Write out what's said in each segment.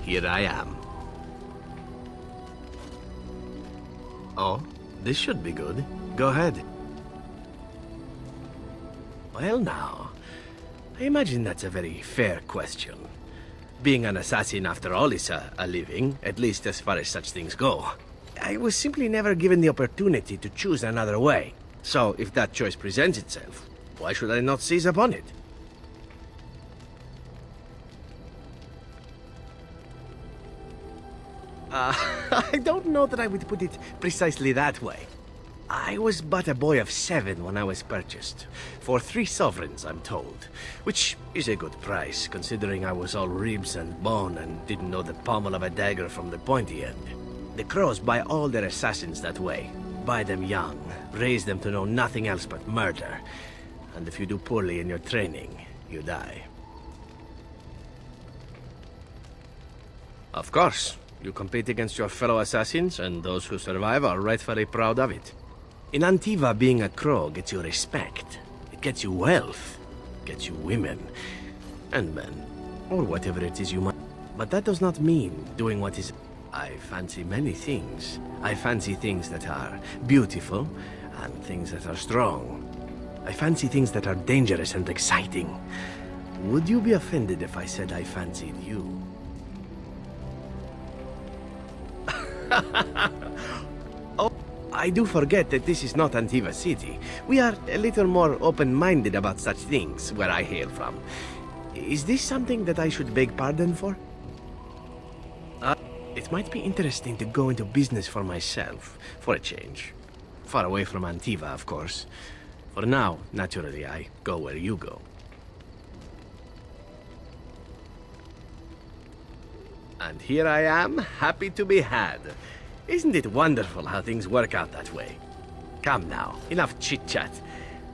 Here I am. Oh, this should be good. Go ahead. Well now, I imagine that's a very fair question. Being an assassin after all is a living, at least as far as such things go. I was simply never given the opportunity to choose another way. So if that choice presents itself, why should I not seize upon it? I don't know that I would put it precisely that way. I was but a boy of 7 when I was purchased. For 3 sovereigns, I'm told. Which is a good price, considering I was all ribs and bone and didn't know the pommel of a dagger from the pointy end. The Crows buy all their assassins that way. Buy them young, raise them to know nothing else but murder. And if you do poorly in your training, you die. Of course. You compete against your fellow assassins, and those who survive are rightfully proud of it. In Antiva, being a crow gets you respect. It gets you wealth. Gets you women. And men. Or whatever it is you might. But that does not mean doing what is... I fancy many things. I fancy things that are beautiful, and things that are strong. I fancy things that are dangerous and exciting. Would you be offended if I said I fancied you? Oh, I do forget that this is not Antiva City. We are a little more open-minded about such things where I hail from. Is this something that I should beg pardon for? It might be interesting to go into business for myself, for a change. Far away from Antiva, of course. For now, naturally, I go where you go. And here I am, happy to be had. Isn't it wonderful how things work out that way? Come now, enough chit-chat.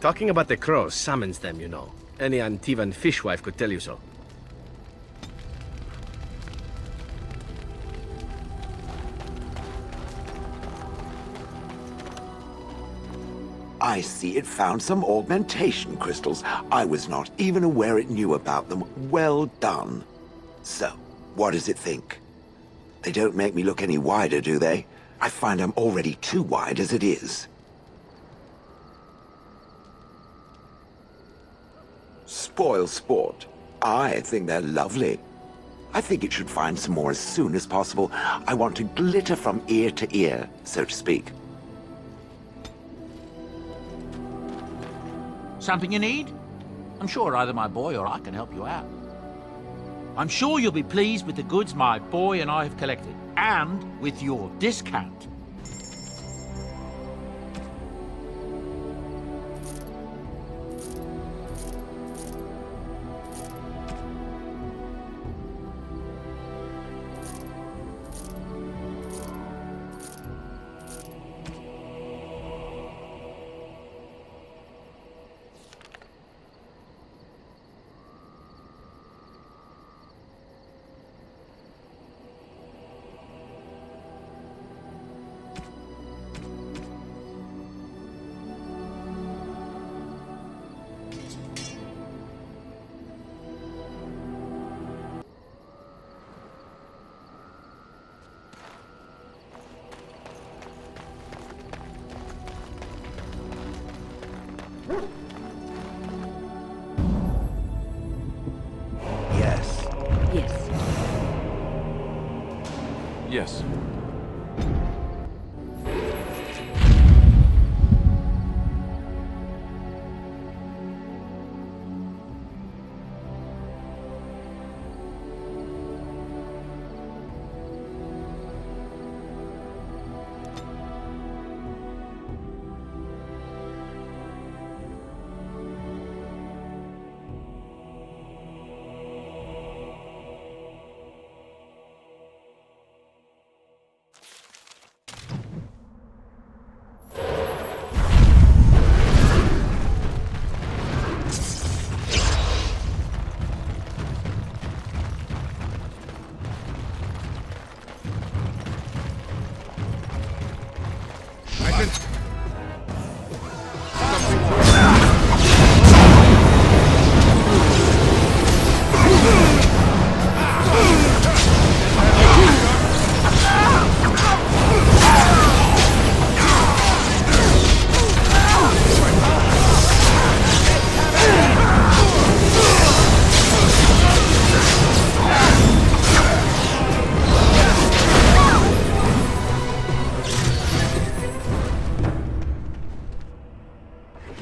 Talking about the crows summons them, you know. Any Antivan fishwife could tell you so. I see it found some augmentation crystals. I was not even aware it knew about them. Well done. So, what does it think? They don't make me look any wider, do they? I find I'm already too wide as it is. Spoil sport. I think they're lovely. I think it should find some more as soon as possible. I want to glitter from ear to ear, so to speak. Something you need? I'm sure either my boy or I can help you out. I'm sure you'll be pleased with the goods my boy and I have collected, and with your discount. Yes. Yes. Yes.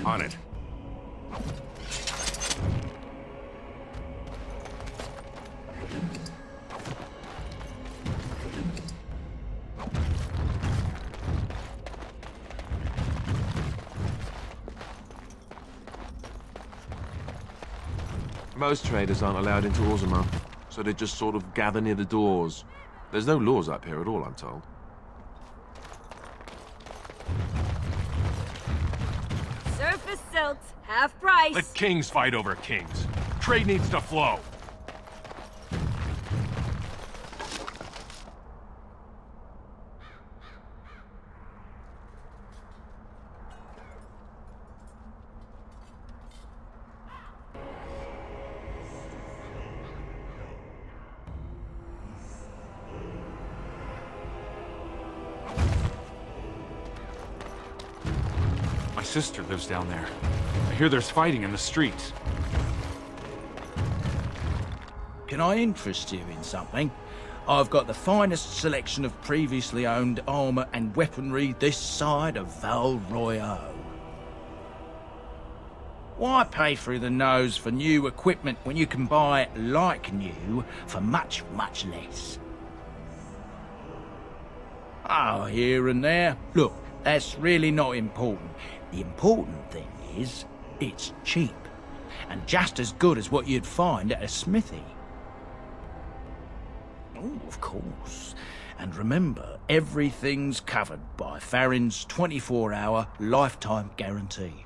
On it. Most traders aren't allowed into Orzammar, so they just sort of gather near the doors. There's no laws up here at all, I'm told. Surface silts, half price. Let kings fight over kings. Trade needs to flow. My sister lives down there. I hear there's fighting in the streets. Can I interest you in something? I've got the finest selection of previously owned armour and weaponry this side of Val Royeaux. Why pay through the nose for new equipment when you can buy like new for much, much less? Oh, here and there. Look, that's really not important. The important thing is, it's cheap. And just as good as what you'd find at a smithy. Oh, of course. And remember, everything's covered by Faryn's 24-hour lifetime guarantee.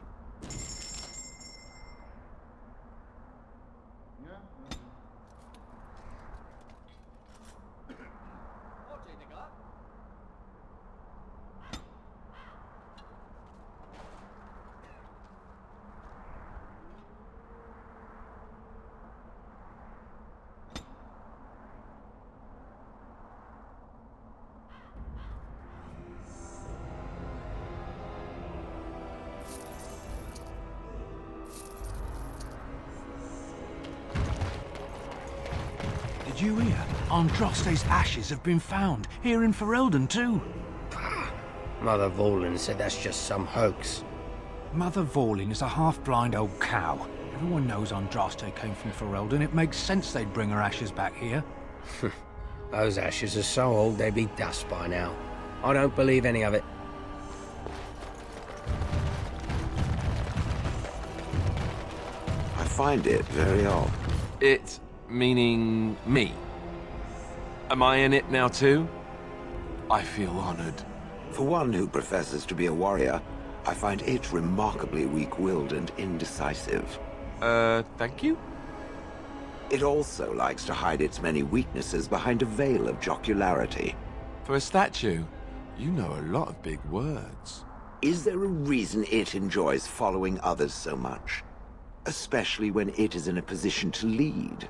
Did you hear? Andraste's ashes have been found, here in Ferelden too. Mother Bhelen said that's just some hoax. Mother Bhelen is a half-blind old cow. Everyone knows Andraste came from Ferelden. It makes sense they'd bring her ashes back here. Those ashes are so old they'd be dust by now. I don't believe any of it. I find it very odd. It meaning me. Am I in it now too? I feel honored. For one who professes to be a warrior, I find it remarkably weak-willed and indecisive. Thank you? It also likes to hide its many weaknesses behind a veil of jocularity. For a statue, you know a lot of big words. Is there a reason it enjoys following others so much? Especially when it is in a position to lead.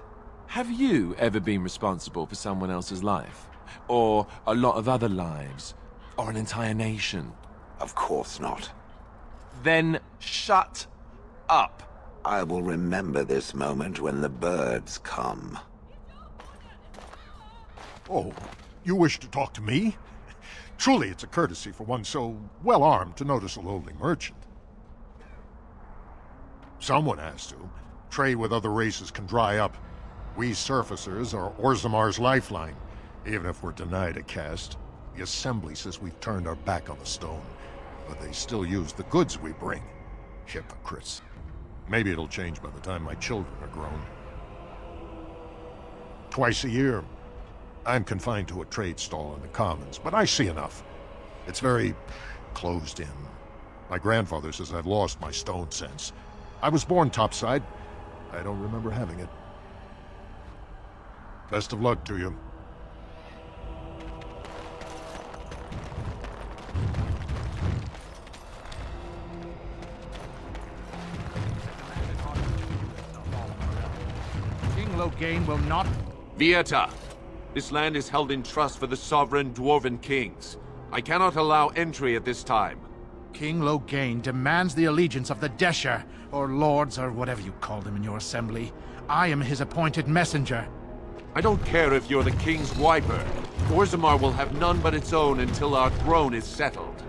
Have you ever been responsible for someone else's life? Or a lot of other lives? Or an entire nation? Of course not. Then shut up. I will remember this moment when the birds come. Oh, you wish to talk to me? Truly, it's a courtesy for one so well-armed to notice a lowly merchant. Someone has to. Trade with other races can dry up. We surfacers are Orzammar's lifeline. Even if we're denied a caste, the Assembly says we've turned our back on the stone. But they still use the goods we bring. Hypocrites. Maybe it'll change by the time my children are grown. Twice a year, I'm confined to a trade stall in the Commons, but I see enough. It's very closed in. My grandfather says I've lost my stone sense. I was born topside. I don't remember having it. Best of luck to you. Loghain will not... Vieta! This land is held in trust for the sovereign Dwarven kings. I cannot allow entry at this time. King Loghain demands the allegiance of the Desher, or lords, or whatever you call them in your assembly. I am his appointed messenger. I don't care if you're the king's wiper. Orzammar will have none but its own until our throne is settled.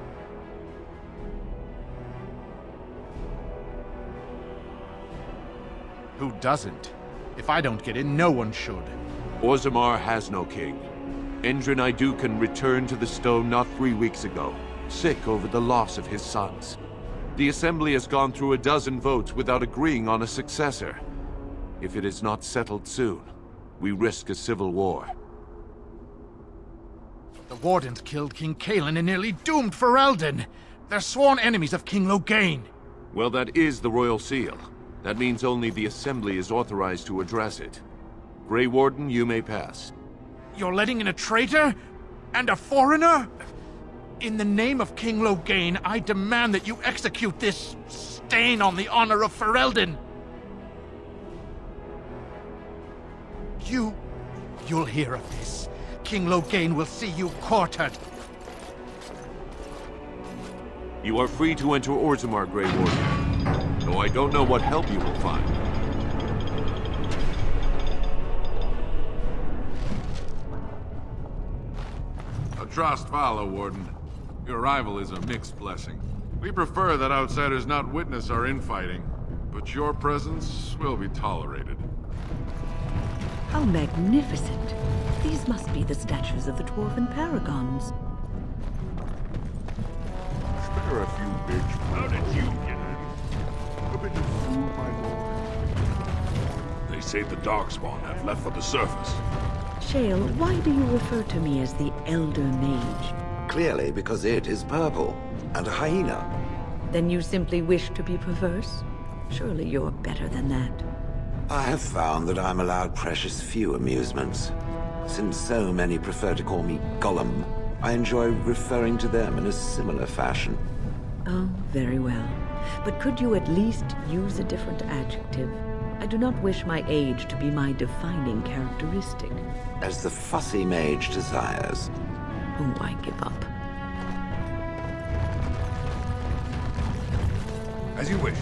Who doesn't? If I don't get in, no one should. Orzammar has no king. Endrin Aducan returned to the stone not 3 weeks ago, sick over the loss of his sons. The Assembly has gone through a dozen votes without agreeing on a successor. If it is not settled soon, we risk a civil war. The Wardens killed King Cailan and nearly doomed Ferelden. They're sworn enemies of King Loghain. Well, that is the Royal Seal. That means only the Assembly is authorized to address it. Grey Warden, you may pass. You're letting in a traitor? And a foreigner? In the name of King Loghain, I demand that you execute this stain on the honor of Ferelden. You'll hear of this. King Loghain will see you quartered. You are free to enter Orzammar, Grey Warden. Though I don't know what help you will find. Trost follow, Warden. Your arrival is a mixed blessing. We prefer that outsiders not witness our infighting, but your presence will be tolerated. How magnificent. These must be the statues of the Dwarven Paragons. Spare a few bitch. How did you get in? A bit of food, my lord. They say the Darkspawn have left for the surface. Shale, why do you refer to me as the Elder Mage? Clearly because it is purple, and a hyena. Then you simply wish to be perverse? Surely you're better than that. I have found that I'm allowed precious few amusements. Since so many prefer to call me Gollum, I enjoy referring to them in a similar fashion. Oh, very well. But could you at least use a different adjective? I do not wish my age to be my defining characteristic. As the fussy mage desires. Oh, I give up. As you wish.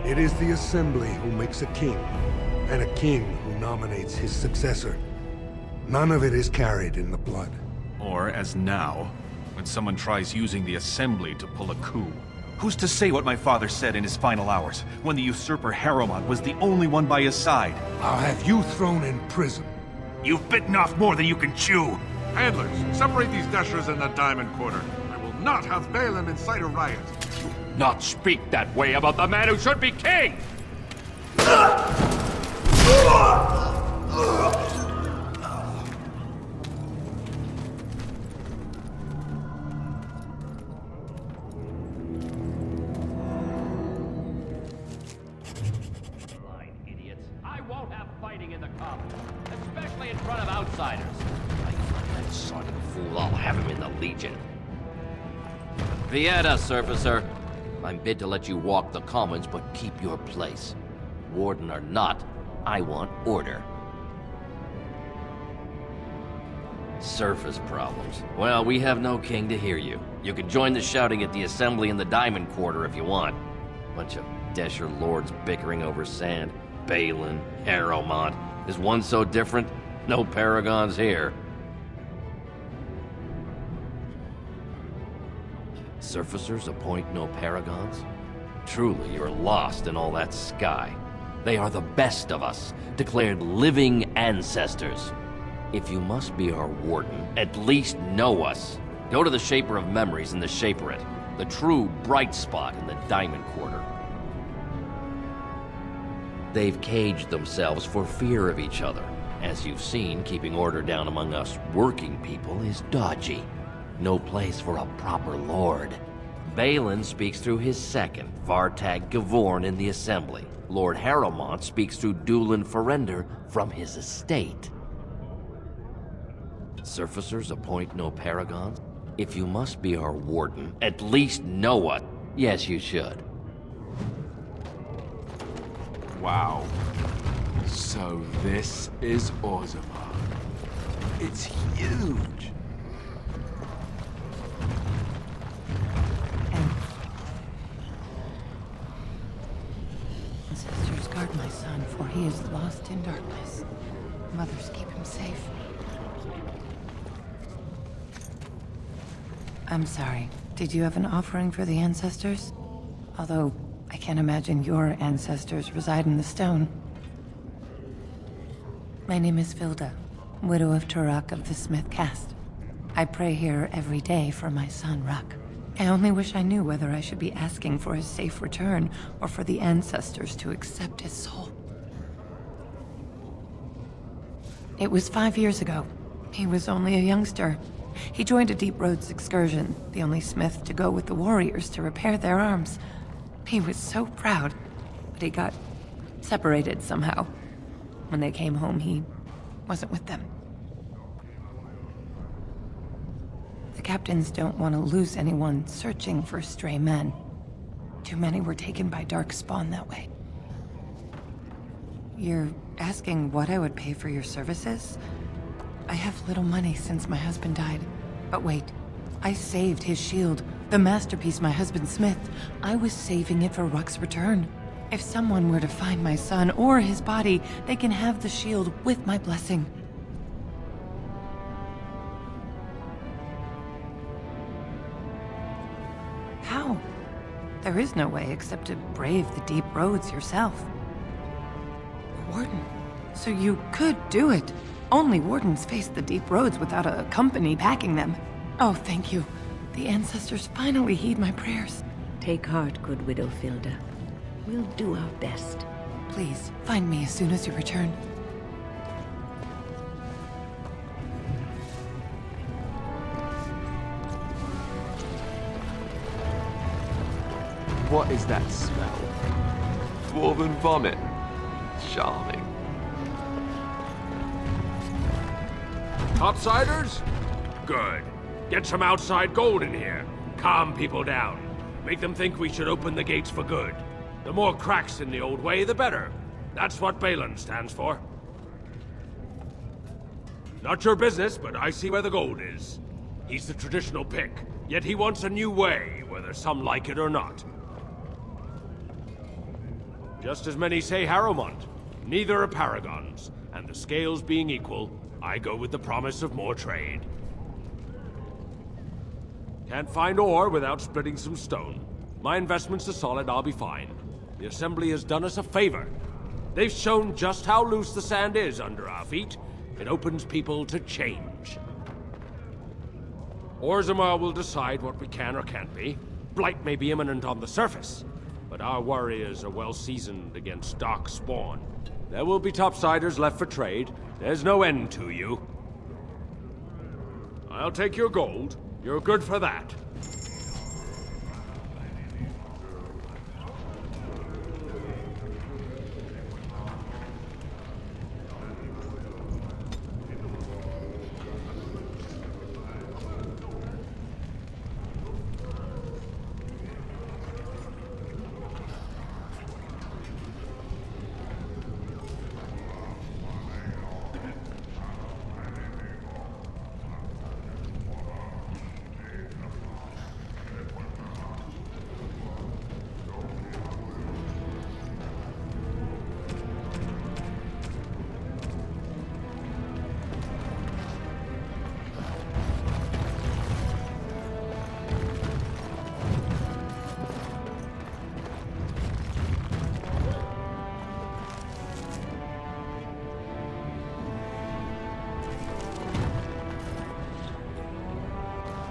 It is the Assembly who makes a king, and a king who nominates his successor. None of it is carried in the blood. Or, as now, when someone tries using the Assembly to pull a coup. Who's to say what my father said in his final hours, when the usurper Harrowmont was the only one by his side? I'll have you thrown in prison. You've bitten off more than you can chew! Handlers, separate these dashers in the Diamond Quarter. I will not have Bhelen incite a riot. Not speak that way about the man who should be king! Blind idiots. I won't have fighting in the Commons, especially in front of outsiders. I find that sort of fool, I'll have him in the Legion. Vieta, Surfacer. I'm bid to let you walk the Commons, but keep your place. Warden or not, I want order. Surface problems. Well, we have no king to hear you. You can join the shouting at the Assembly in the Diamond Quarter if you want. Bunch of Desher lords bickering over sand. Bhelen, Harrowmont. Is one so different? No paragons here. Surfacers appoint no paragons? Truly, you're lost in all that sky. They are the best of us, declared living ancestors. If you must be our warden, at least know us. Go to the Shaper of Memories in the Shaperate, the true bright spot in the Diamond Quarter. They've caged themselves for fear of each other. As you've seen, keeping order down among us working people is dodgy. No place for a proper lord. Bhelen speaks through his second, Vartag Gavorn, in the Assembly. Lord Harrowmont speaks through Dulin Forender from his estate. Surfacers appoint no paragons? If you must be our warden, at least know what. Yes, you should. Wow. So this is Orzammar. It's huge. Ancestors guard my son, for he is lost in darkness. Mothers keep him safe. I'm sorry. Did you have an offering for the ancestors? Although, I can't imagine your ancestors reside in the stone. My name is Vilda, widow of Turok of the Smith caste. I pray here every day for my son, Rak. I only wish I knew whether I should be asking for his safe return or for the ancestors to accept his soul. It was 5 years ago. He was only a youngster. He joined a Deep Roads excursion, the only smith to go with the warriors to repair their arms. He was so proud, but he got separated somehow. When they came home, he wasn't with them. The captains don't want to lose anyone searching for stray men. Too many were taken by dark spawn that way. You're asking what I would pay for your services? I have little money since my husband died. But wait, I saved his shield, the masterpiece my husband smith. I was saving it for Ruck's return. If someone were to find my son or his body, they can have the shield with my blessing. How? There is no way except to brave the deep roads yourself. Warden, so you could do it. Only wardens face the deep roads without a company packing them. Oh, thank you. The ancestors finally heed my prayers. Take heart, good widow Vilda. We'll do our best. Please, find me as soon as you return. What is that smell? Dwarven vomit. Charming. Topsiders? Good. Get some outside gold in here. Calm people down. Make them think we should open the gates for good. The more cracks in the old way, the better. That's what Bhelen stands for. Not your business, but I see where the gold is. He's the traditional pick, yet he wants a new way, whether some like it or not. Just as many say Harrowmont. Neither are paragons, and the scales being equal, I go with the promise of more trade. Can't find ore without splitting some stone. My investments are solid, I'll be fine. The Assembly has done us a favor. They've shown just how loose the sand is under our feet. It opens people to change. Orzammar will decide what we can or can't be. Blight may be imminent on the surface, but our warriors are well seasoned against dark spawn. There will be topsiders left for trade. There's no end to you. I'll take your gold. You're good for that.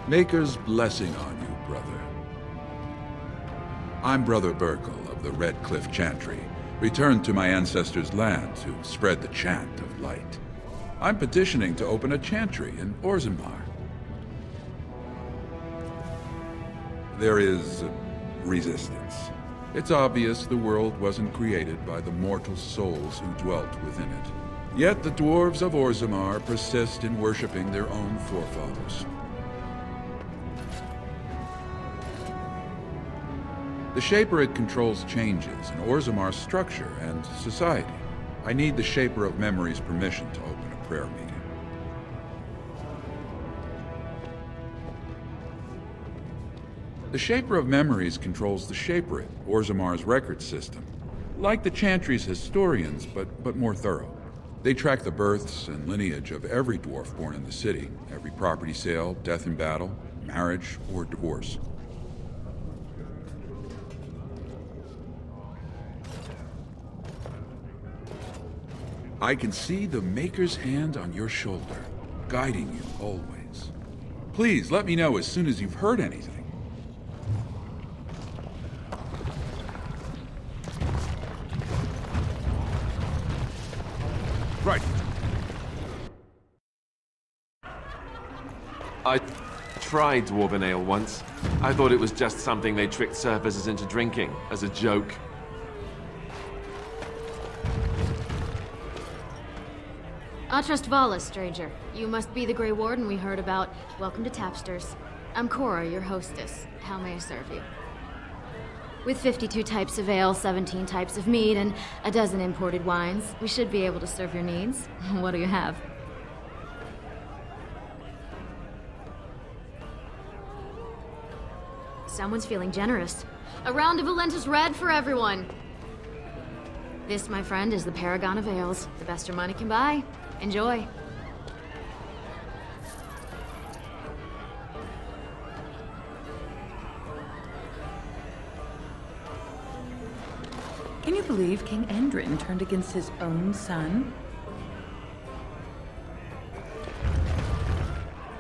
Maker's blessing on you, brother. I'm Brother Burkle of the Red Cliff Chantry, Returned to my ancestors' land to spread the chant of light. I'm petitioning to open a chantry in Orzammar. There is resistance. It's obvious the world wasn't created by the mortal souls who dwelt within it. Yet the dwarves of Orzammar persist in worshipping their own forefathers. The Shapered controls changes in Orzammar's structure and society. I need the Shaper of Memory's permission to open a prayer meeting. The Shaper of Memories controls the Shapered, Orzammar's record system. Like the Chantry's historians, but more thorough. They track the births and lineage of every dwarf born in the city, every property sale, death in battle, marriage, or divorce. I can see the Maker's hand on your shoulder, guiding you always. Please let me know as soon as you've heard anything. Right. I tried Dwarven Ale once. I thought it was just something they tricked surfacers into drinking, as a joke. Atrust Vala, stranger. You must be the Grey Warden we heard about. Welcome to Tapsters. I'm Cora, your hostess. How may I serve you? With 52 types of ale, 17 types of mead, and a dozen imported wines, we should be able to serve your needs. What do you have? Someone's feeling generous. A round of Valentis Red for everyone. This, my friend, is the Paragon of Ales. The best your money can buy. Enjoy. Can you believe King Endrin turned against his own son?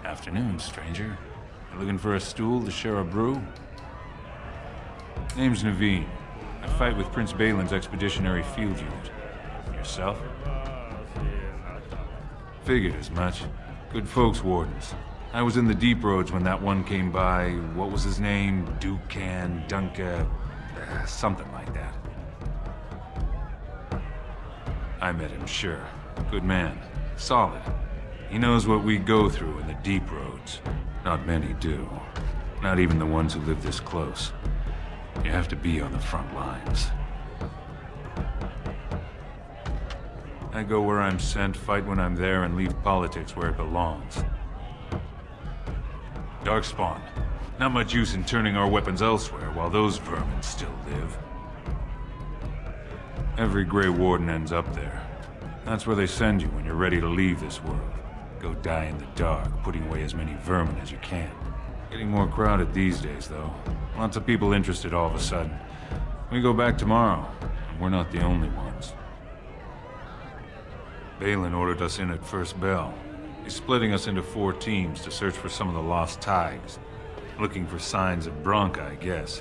Afternoon, stranger. You looking for a stool to share a brew? Name's Nevin. I fight with Prince Bhelen's expeditionary field unit. Yourself? Figured as much. Good folks, Wardens. I was in the deep roads when that one came by. What was his name? Aducan, Dunca... something like that. I met him, sure. Good man. Solid. He knows what we go through in the deep roads. Not many do. Not even the ones who live this close. You have to be on the front lines. I go where I'm sent, fight when I'm there, and leave politics where it belongs. Darkspawn. Not much use in turning our weapons elsewhere while those vermin still live. Every Grey Warden ends up there. That's where they send you when you're ready to leave this world. Go die in the dark, putting away as many vermin as you can. Getting more crowded these days, though. Lots of people interested all of a sudden. We go back tomorrow, and we're not the only ones. Bhelen ordered us in at first bell. He's splitting us into 4 teams to search for some of the lost Tigers. Looking for signs of Bronca, I guess.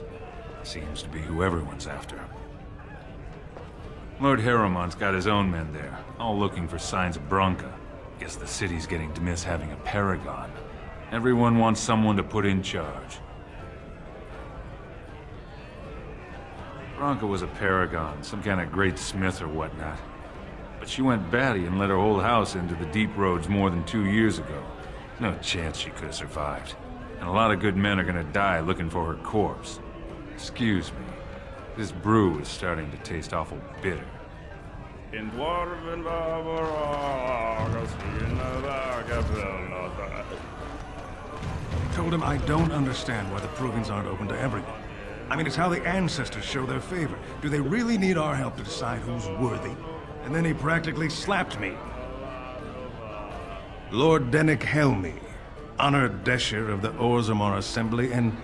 Seems to be who everyone's after. Lord Harrowmont's got his own men there, all looking for signs of Bronca. Guess the city's getting to miss having a paragon. Everyone wants someone to put in charge. Bronca was a paragon, some kind of great smith or whatnot. But she went batty and let her whole house into the deep roads more than 2 years ago. No chance she could have survived. And a lot of good men are gonna die looking for her corpse. Excuse me. This brew is starting to taste awful bitter. Told him I don't understand why the provings aren't open to everyone. I mean, it's how the ancestors show their favor. Do they really need our help to decide who's worthy? And then he practically slapped me. Lord Denek Helmi, honored Desher of the Orzammar Assembly, and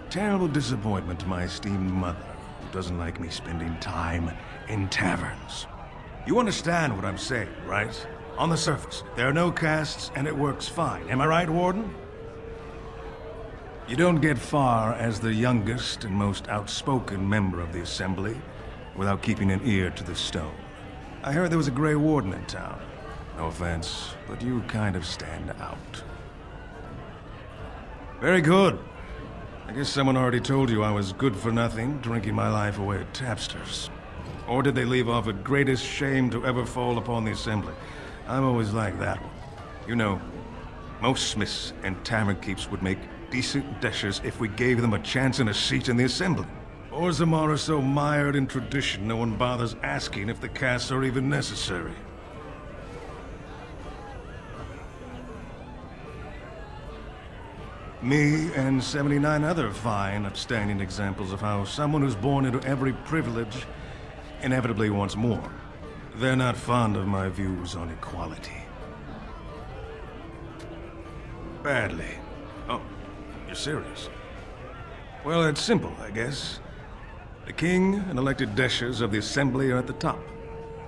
terrible disappointment to my esteemed mother, who doesn't like me spending time in taverns. You understand what I'm saying, right? On the surface, there are no castes, and it works fine. Am I right, Warden? You don't get far as the youngest and most outspoken member of the Assembly without keeping an ear to the stone. I heard there was a Grey Warden in town. No offense, but you kind of stand out. Very good. I guess someone already told you I was good for nothing, drinking my life away at tapsters. Or did they leave off at greatest shame to ever fall upon the Assembly? I'm always like that one. You know, most smiths and tavern keeps would make decent dashers if we gave them a chance and a seat in the Assembly. Orzammar are so mired in tradition, no one bothers asking if the casts are even necessary. Me and 79 other fine, upstanding examples of how someone who's born into every privilege inevitably wants more. They're not fond of my views on equality. Badly. Oh, you're serious? Well, it's simple, I guess. The king and elected dashers of the Assembly are at the top.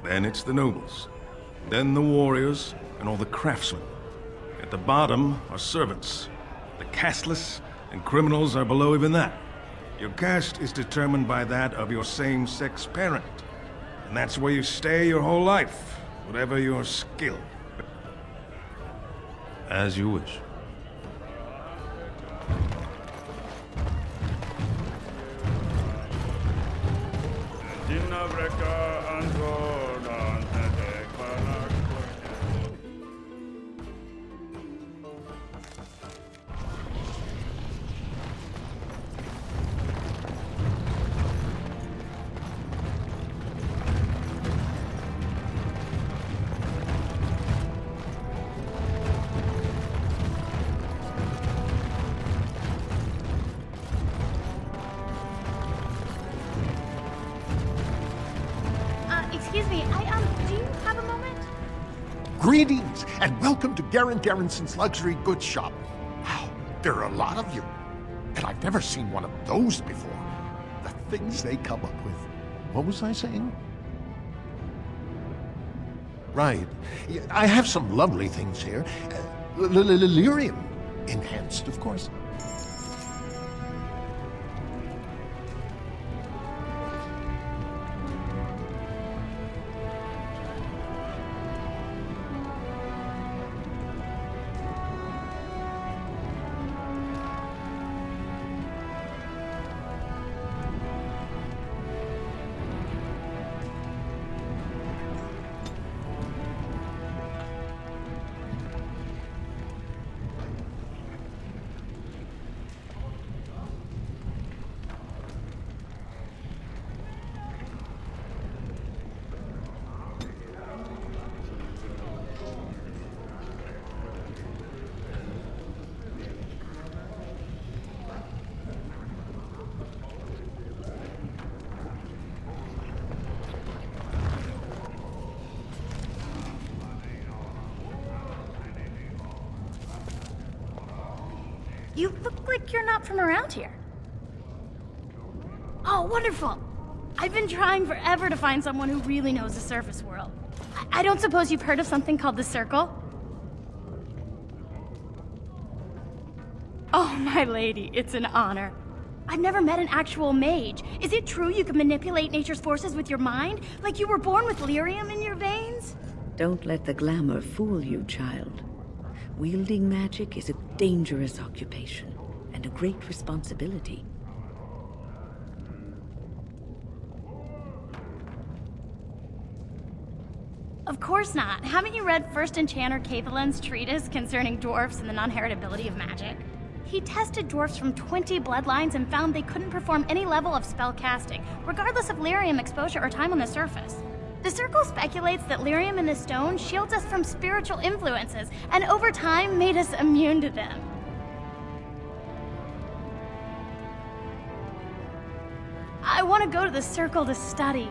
Then it's the nobles. Then the warriors and all the craftsmen. At the bottom are servants. The casteless and criminals are below even that. Your caste is determined by that of your same-sex parent. And that's where you stay your whole life, whatever your skill. As you wish. Excuse me, do you have a moment? Greetings, and welcome to Garrison's luxury goods shop. Wow, there are a lot of you. And I've never seen one of those before. The things they come up with. What was I saying? Right. Yeah, I have some lovely things here. Lyrium enhanced, of course. You look like you're not from around here. Oh, wonderful! I've been trying forever to find someone who really knows the surface world. I don't suppose you've heard of something called the Circle? Oh, my lady, it's an honor. I've never met an actual mage. Is it true you can manipulate nature's forces with your mind? Like you were born with lyrium in your veins? Don't let the glamour fool you, child. Wielding magic is a dangerous occupation, and a great responsibility. Of course not. Haven't you read First Enchanter Cathalin's treatise concerning dwarfs and the non-heritability of magic? He tested dwarfs from 20 bloodlines and found they couldn't perform any level of spell casting, regardless of lyrium exposure or time on the surface. The Circle speculates that lyrium in the stone shields us from spiritual influences, and over time made us immune to them. I want to go to the Circle to study.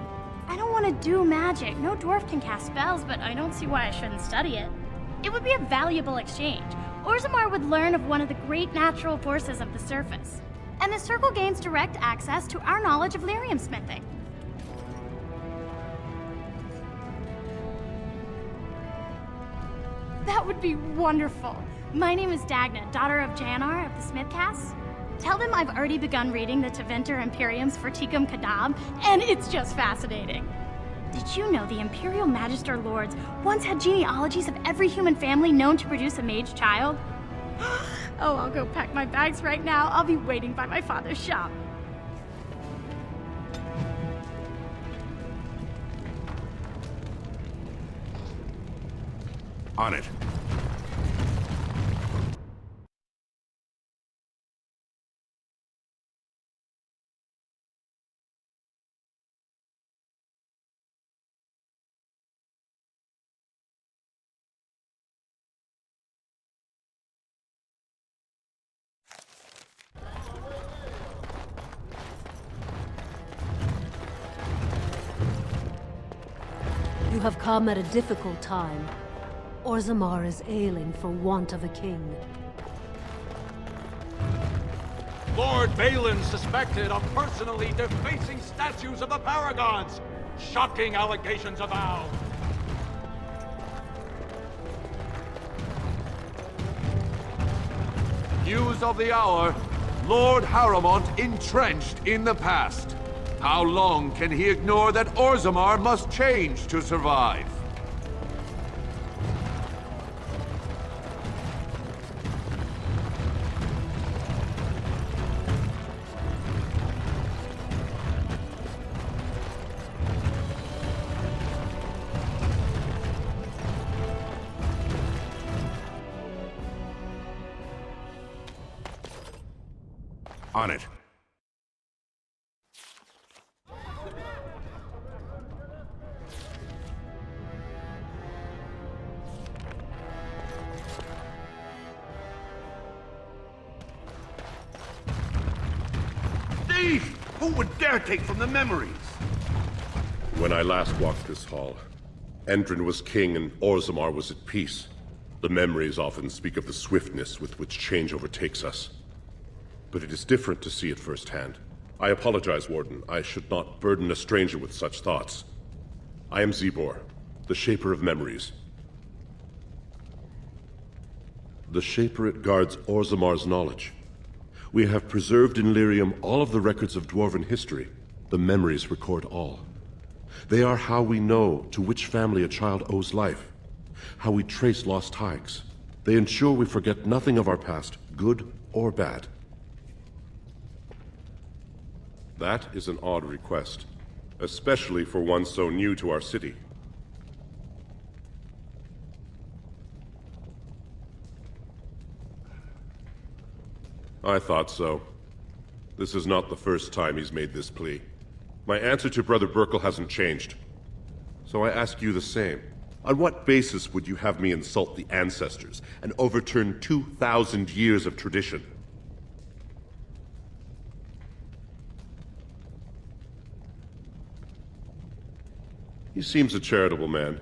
I don't want to do magic. No dwarf can cast spells, but I don't see why I shouldn't study it. It would be a valuable exchange. Orzammar would learn of one of the great natural forces of the surface. And the Circle gains direct access to our knowledge of lyrium smithing. That would be wonderful. My name is Dagna, daughter of Janar of the Smithcasts. Tell them I've already begun reading the Tevinter Imperium's Verticum Kadab, and it's just fascinating. Did you know the Imperial Magister Lords once had genealogies of every human family known to produce a mage child? Oh, I'll go pack my bags right now. I'll be waiting by my father's shop. On it. You have come at a difficult time. Orzammar is ailing for want of a king. Lord Bhelen suspected of personally defacing statues of the Paragons! Shocking allegations avow! News of the hour. Lord Harrowmont entrenched in the past. How long can he ignore that Orzammar must change to survive? On it. Thief! Who would dare take from the memories? When I last walked this hall, Endrin was king and Orzammar was at peace. The memories often speak of the swiftness with which change overtakes us. But it is different to see it firsthand. I apologize, Warden. I should not burden a stranger with such thoughts. I am Zebor, the Shaper of Memories. The Shaperate guards Orzammar's knowledge. We have preserved in Lyrium all of the records of Dwarven history. The memories record all. They are how we know to which family a child owes life, how we trace lost ties. They ensure we forget nothing of our past, good or bad. That is an odd request, especially for one so new to our city. I thought so. This is not the first time he's made this plea. My answer to Brother Burkle hasn't changed. So I ask you the same. On what basis would you have me insult the ancestors and overturn 2,000 years of tradition? He seems a charitable man,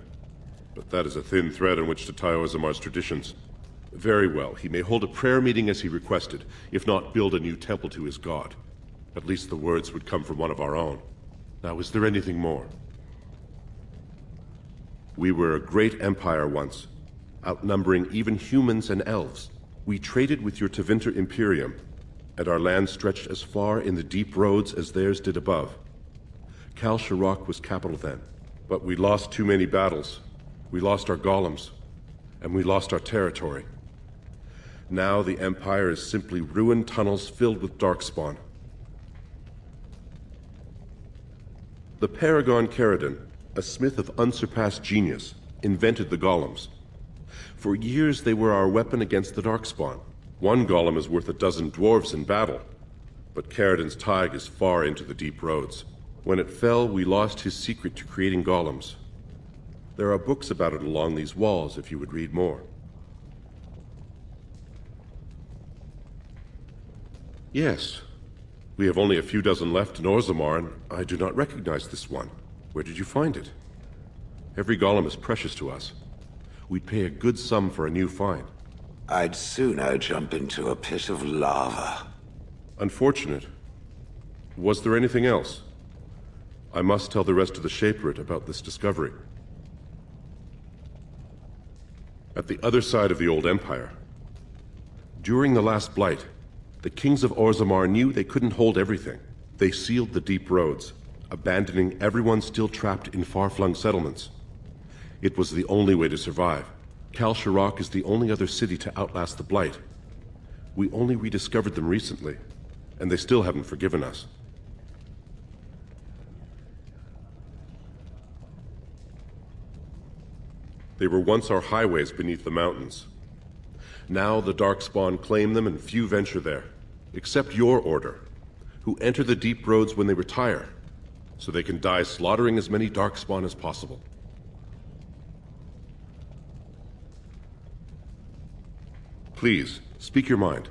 but that is a thin thread on which to tie Orzammar's traditions. Very well, he may hold a prayer meeting as he requested, if not build a new temple to his god. At least the words would come from one of our own. Now, is there anything more? We were a great empire once, outnumbering even humans and elves. We traded with your Tevinter Imperium, and our land stretched as far in the deep roads as theirs did above. Kal Sharok was capital then, but we lost too many battles. We lost our golems, and we lost our territory. Now the Empire is simply ruined tunnels filled with darkspawn. The Paragon Caridon, a smith of unsurpassed genius, invented the golems. For years they were our weapon against the darkspawn. One golem is worth a dozen dwarves in battle, but Caridon's tide is far into the deep roads. When it fell, we lost his secret to creating golems. There are books about it along these walls if you would read more. Yes. We have only a few dozen left in Orzammar, and I do not recognize this one. Where did you find it? Every golem is precious to us. We'd pay a good sum for a new find. I'd sooner jump into a pit of lava. Unfortunate. Was there anything else? I must tell the rest of the Shaperate about this discovery. At the other side of the old Empire, during the last Blight, The kings of Orzammar knew they couldn't hold everything. They sealed the deep roads, abandoning everyone still trapped in far-flung settlements. It was the only way to survive. Kal Shirak is the only other city to outlast the Blight. We only rediscovered them recently, and they still haven't forgiven us. They were once our highways beneath the mountains. Now the Darkspawn claim them and few venture there, except your order, who enter the deep roads when they retire, so they can die slaughtering as many Darkspawn as possible. Please, speak your mind.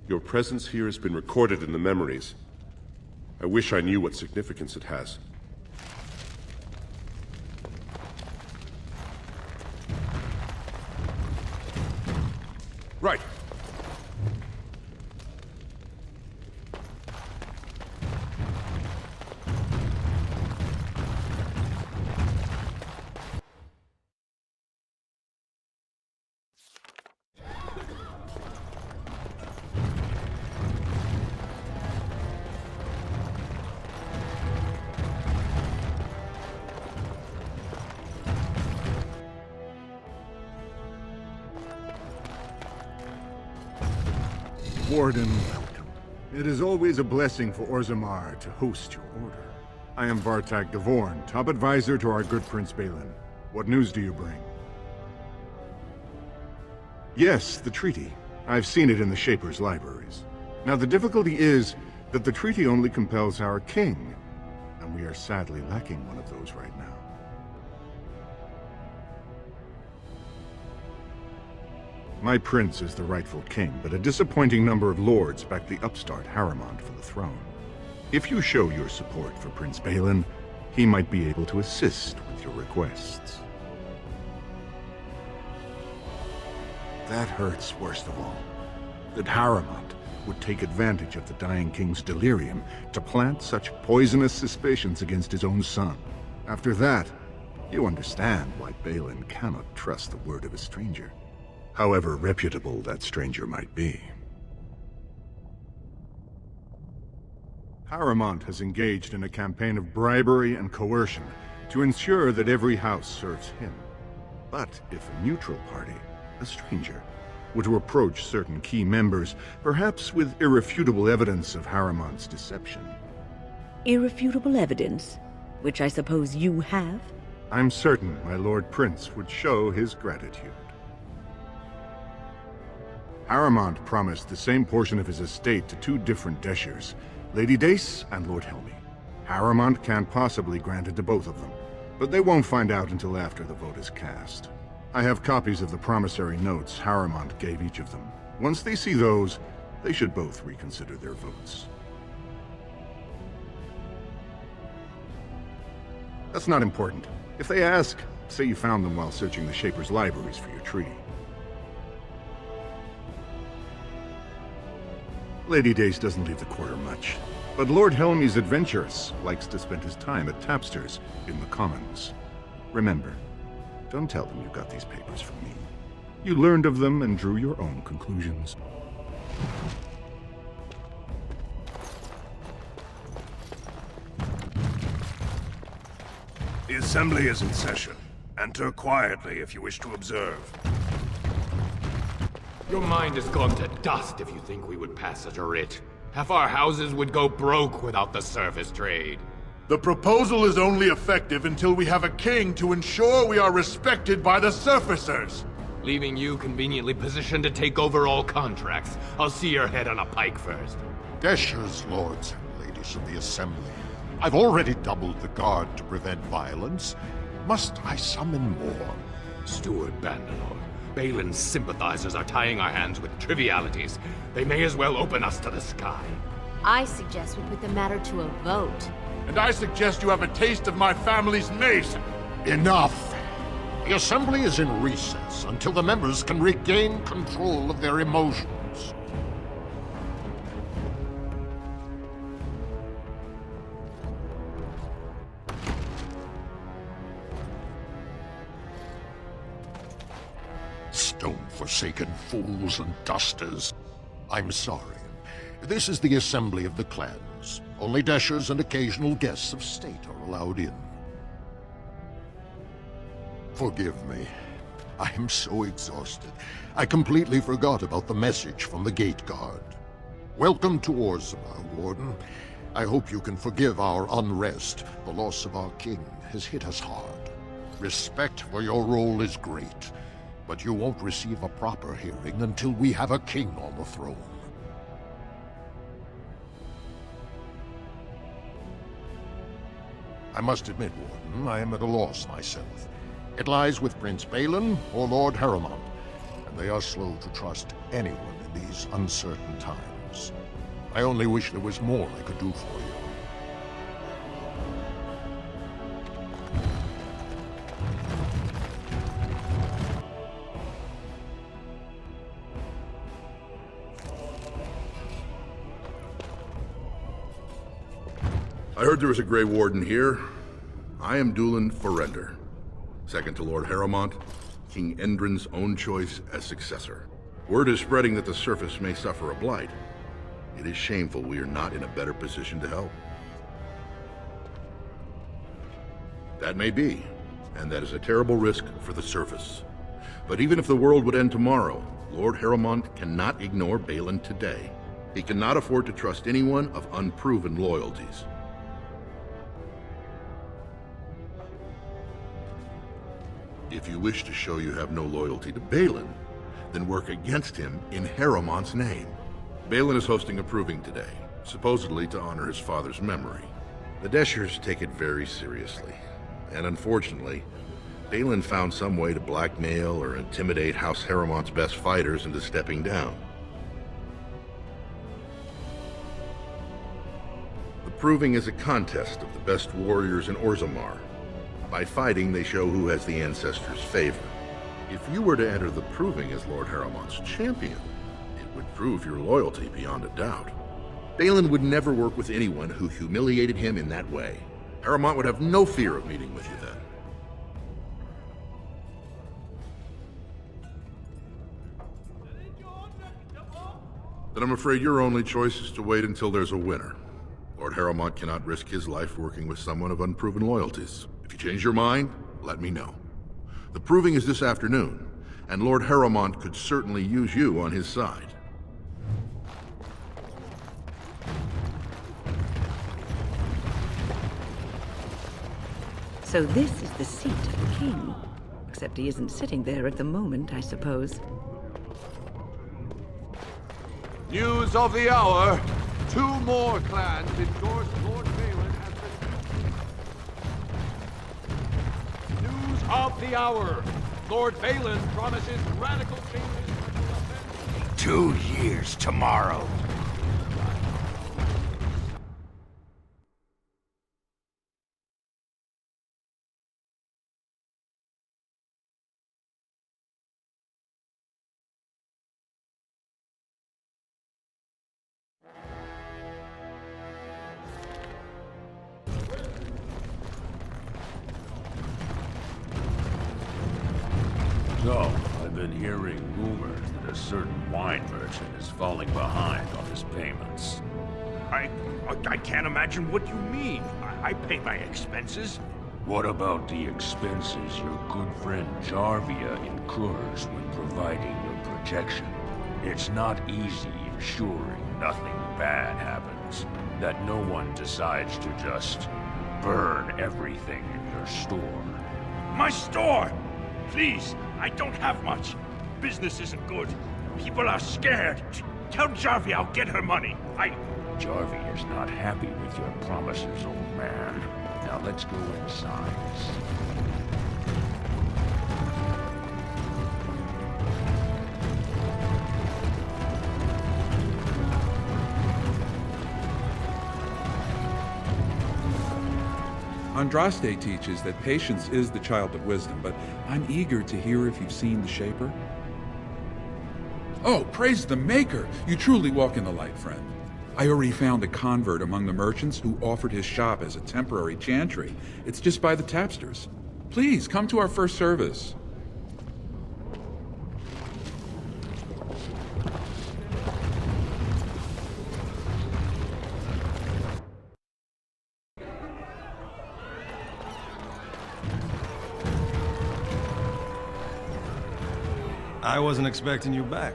Your presence here has been recorded in the memories. I wish I knew what significance it has. Right. Warden, welcome. It is always a blessing for Orzammar to host your order. I am Vartag Gavorn, top advisor to our good Prince Bhelen. What news do you bring? Yes, the treaty. I've seen it in the Shaper's libraries. Now the difficulty is that the treaty only compels our king, and we are sadly lacking one of those right now. My prince is the rightful king, but a disappointing number of lords back the upstart Harrowmont for the throne. If you show your support for Prince Bhelen, he might be able to assist with your requests. That hurts worst of all. That Harrowmont would take advantage of the dying king's delirium to plant such poisonous suspicions against his own son. After that, you understand why Bhelen cannot trust the word of a stranger, however reputable that stranger might be. Harrowmont has engaged in a campaign of bribery and coercion to ensure that every house serves him. But if a neutral party, a stranger, were to approach certain key members, perhaps with irrefutable evidence of Harrowmont's deception. Irrefutable evidence? Which I suppose you have? I'm certain my Lord Prince would show his gratitude. Harrowmont promised the same portion of his estate to two different Deshers, Lady Dace and Lord Helmi. Harrowmont can't possibly grant it to both of them, but they won't find out until after the vote is cast. I have copies of the promissory notes Harrowmont gave each of them. Once they see those, they should both reconsider their votes. That's not important. If they ask, say you found them while searching the Shaper's libraries for your treaty. Lady Dace doesn't leave the quarter much, but Lord Helmi's adventurous likes to spend his time at Tapster's in the Commons. Remember, don't tell them you got these papers from me. You learned of them and drew your own conclusions. The Assembly is in session. Enter quietly if you wish to observe. Your mind has gone to dust if you think we would pass such a writ. Half our houses would go broke without the surface trade. The proposal is only effective until we have a king to ensure we are respected by the surfacers. Leaving you conveniently positioned to take over all contracts. I'll see your head on a pike first. Deshers, lords and ladies of the Assembly. I've already doubled the guard to prevent violence. Must I summon more? Steward Bandanor, Bhelen's sympathizers are tying our hands with trivialities. They may as well open us to the sky. I suggest we put the matter to a vote. And I suggest you have a taste of my family's mace. Enough! The Assembly is in recess until the members can regain control of their emotions. Stone-forsaken fools and dusters. I'm sorry. This is the assembly of the clans. Only Deshers and occasional guests of state are allowed in. Forgive me. I am so exhausted. I completely forgot about the message from the gate guard. Welcome to Orzammar, Warden. I hope you can forgive our unrest. The loss of our king has hit us hard. Respect for your role is great, but you won't receive a proper hearing until we have a king on the throne. I must admit, Warden, I am at a loss myself. It lies with Prince Bhelen or Lord Harrowmont, and they are slow to trust anyone in these uncertain times. I only wish there was more I could do for you. I heard there was a Grey Warden here. I am Dulin Forender, second to Lord Harrowmont, King Endrin's own choice as successor. Word is spreading that the surface may suffer a blight. It is shameful we are not in a better position to help. That may be, and that is a terrible risk for the surface. But even if the world would end tomorrow, Lord Harrowmont cannot ignore Bhelen today. He cannot afford to trust anyone of unproven loyalties. If you wish to show you have no loyalty to Bhelen, then work against him in Harrowmont's name. Bhelen is hosting a proving today, supposedly to honor his father's memory. The Deshers take it very seriously, and unfortunately, Bhelen found some way to blackmail or intimidate House Harrowmont's best fighters into stepping down. The proving is a contest of the best warriors in Orzammar. By fighting, they show who has the ancestors' favor. If you were to enter the proving as Lord Harrowmont's champion, it would prove your loyalty beyond a doubt. Bhelen would never work with anyone who humiliated him in that way. Harrowmont would have no fear of meeting with you then. Then I'm afraid your only choice is to wait until there's a winner. Lord Harrowmont cannot risk his life working with someone of unproven loyalties. If you change your mind, let me know. The proving is this afternoon, and Lord Harrowmont could certainly use you on his side. So this is the seat of the king. Except he isn't sitting there at the moment, I suppose. News of the hour. 2 more clans endorse Lord Bhelen as the... News of the hour. Lord Bhelen promises radical changes. 2 years tomorrow. So, I've been hearing rumors that a certain wine merchant is falling behind on his payments. I can't imagine what you mean. I pay my expenses. What about the expenses your good friend Jarvia incurs when providing your protection? It's not easy ensuring nothing bad happens, that no one decides to just burn everything in your store. My store! Please, I don't have much. Business isn't good. People are scared. Tell Jarvia I'll get her money. Jarvia is not happy with your promises, old man. Now let's go inside. Andraste teaches that patience is the child of wisdom, but I'm eager to hear if you've seen the Shaper. Oh, praise the Maker! You truly walk in the light, friend. I already found a convert among the merchants who offered his shop as a temporary chantry. It's just by the tapsters. Please, come to our first service. I wasn't expecting you back.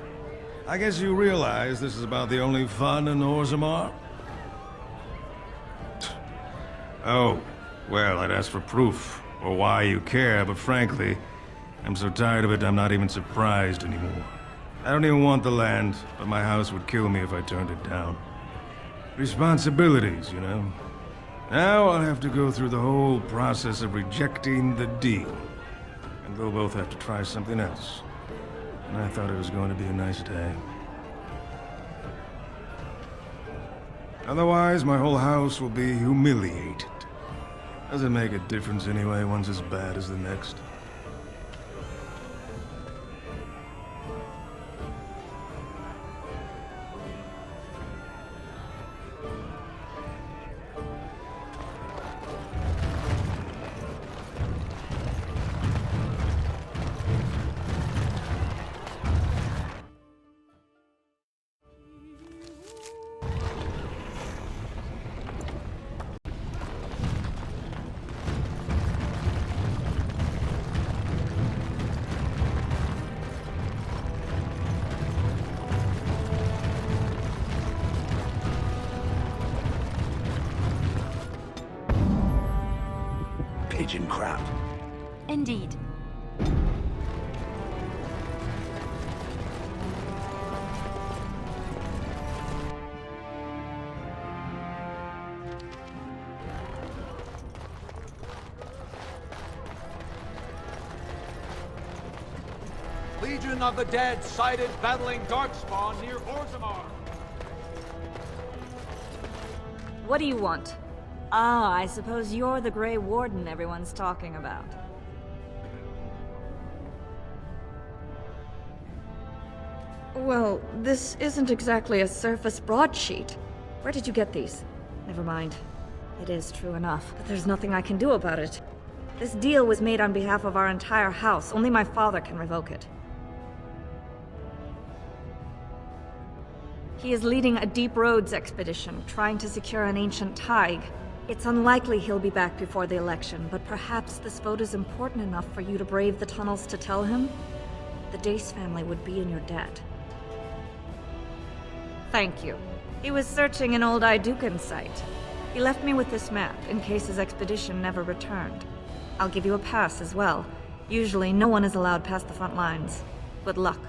I guess you realize this is about the only fun in Orzammar? Oh, well, I'd ask for proof, or why you care, but frankly, I'm so tired of it I'm not even surprised anymore. I don't even want the land, but my house would kill me if I turned it down. Responsibilities, you know? Now I'll have to go through the whole process of rejecting the deal. And we'll both have to try something else. And I thought it was going to be a nice day. Otherwise, my whole house will be humiliated. Doesn't make a difference anyway, one's as bad as the next. Pigeon crap. Indeed. Legion of the Dead sighted battling Darkspawn near Orzammar. What do you want? Ah, I suppose you're the Grey Warden everyone's talking about. Well, this isn't exactly a surface broadsheet. Where did you get these? Never mind. It is true enough, but there's nothing I can do about it. This deal was made on behalf of our entire house. Only my father can revoke it. He is leading a Deep Roads expedition, trying to secure an ancient thaig. It's unlikely he'll be back before the election, but perhaps this vote is important enough for you to brave the tunnels to tell him? The Dace family would be in your debt. Thank you. He was searching an old Aducan site. He left me with this map, in case his expedition never returned. I'll give you a pass as well. Usually, no one is allowed past the front lines. Good luck.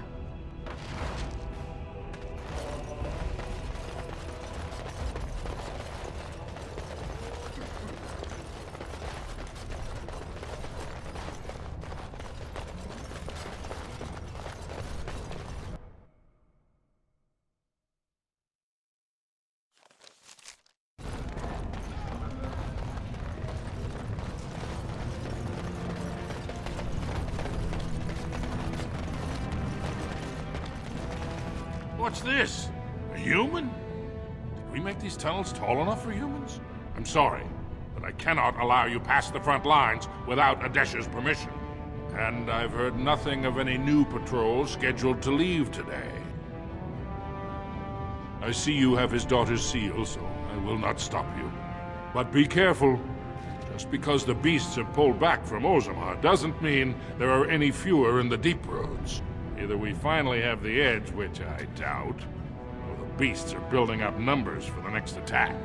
What's this? A human? Did we make these tunnels tall enough for humans? I'm sorry, but I cannot allow you past the front lines without Adesh's permission. And I've heard nothing of any new patrols scheduled to leave today. I see you have his daughter's seal, so I will not stop you. But be careful. Just because the beasts have pulled back from Orzammar doesn't mean there are any fewer in the Deep Roads. Either we finally have the edge, which I doubt, or the beasts are building up numbers for the next attack.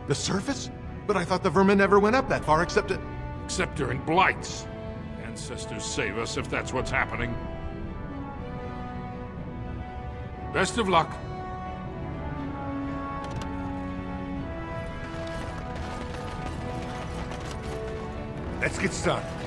The surface? But I thought the vermin never went up that far except during blights. Ancestors save us if that's what's happening. Best of luck. Let's get started.